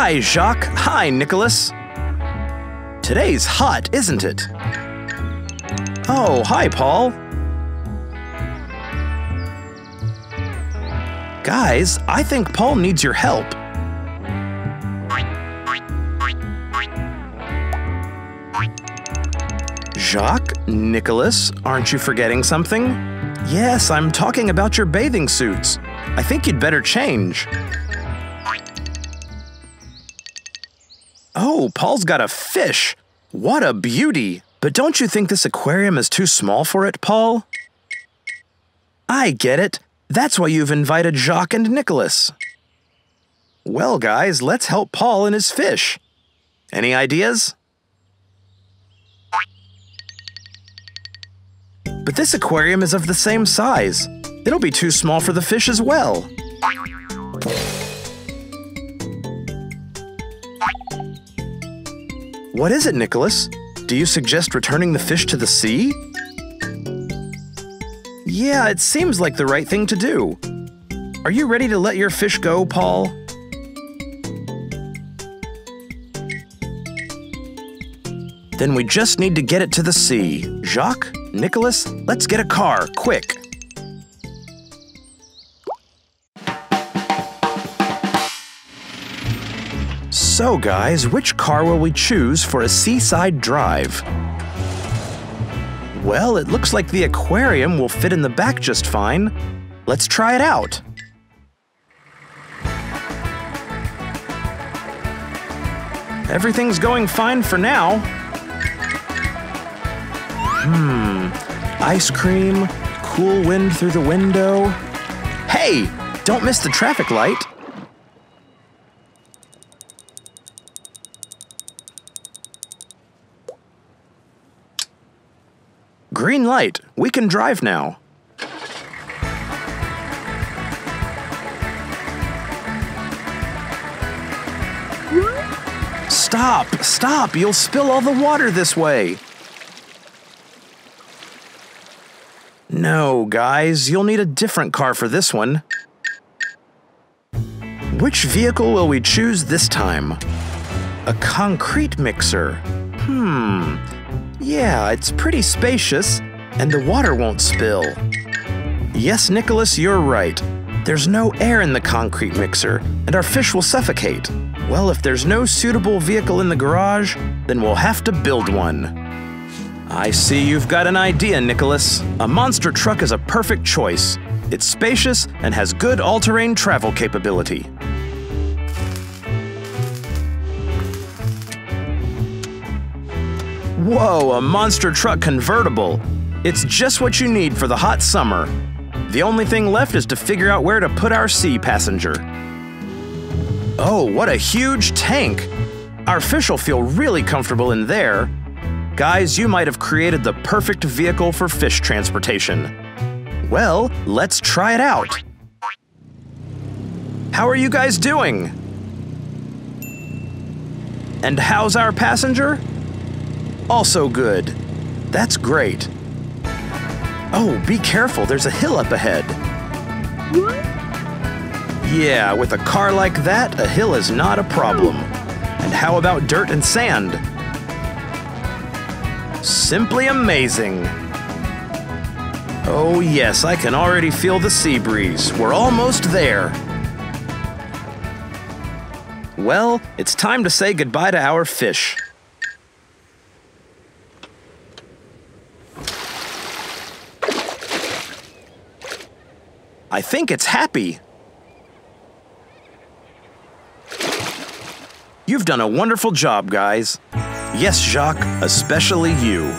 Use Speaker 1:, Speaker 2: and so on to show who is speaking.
Speaker 1: Hi, Jacques. Hi, Nicholas. Today's hot, isn't it? Oh, hi, Paul. Guys, I think Paul needs your help. Jacques, Nicholas, aren't you forgetting something? Yes, I'm talking about your bathing suits. I think you'd better change. Oh, Paul's got a fish. What a beauty. But don't you think this aquarium is too small for it, Paul? I get it. That's why you've invited Jacques and Nicholas. Well, guys, let's help Paul and his fish. Any ideas? But this aquarium is of the same size. It'll be too small for the fish as well. What is it, Nicholas? Do you suggest returning the fish to the sea? Yeah, it seems like the right thing to do. Are you ready to let your fish go, Paul? Then we just need to get it to the sea. Jacques, Nicholas, let's get a car, quick. So guys, which car will we choose for a seaside drive? Well, it looks like the aquarium will fit in the back just fine. Let's try it out. Everything's going fine for now. Ice cream, cool wind through the window. Hey, don't miss the traffic light. Green light, we can drive now. Stop, you'll spill all the water this way. No, guys, you'll need a different car for this one. Which vehicle will we choose this time? A concrete mixer. Yeah, it's pretty spacious, and the water won't spill. Yes, Nicholas, you're right. There's no air in the concrete mixer, and our fish will suffocate. Well, if there's no suitable vehicle in the garage, then we'll have to build one. I see you've got an idea, Nicholas. A monster truck is a perfect choice. It's spacious and has good all-terrain travel capability. Whoa, a monster truck convertible. It's just what you need for the hot summer. The only thing left is to figure out where to put our sea passenger. Oh, what a huge tank! Our fish will feel really comfortable in there. Guys, you might have created the perfect vehicle for fish transportation. Well, let's try it out. How are you guys doing? And how's our passenger? Also good. That's great. Oh, be careful, there's a hill up ahead. Yeah, with a car like that, a hill is not a problem. And how about dirt and sand? Simply amazing. Oh yes, I can already feel the sea breeze. We're almost there. Well, it's time to say goodbye to our fish. I think it's happy. You've done a wonderful job, guys. Yes, Jacques, especially you.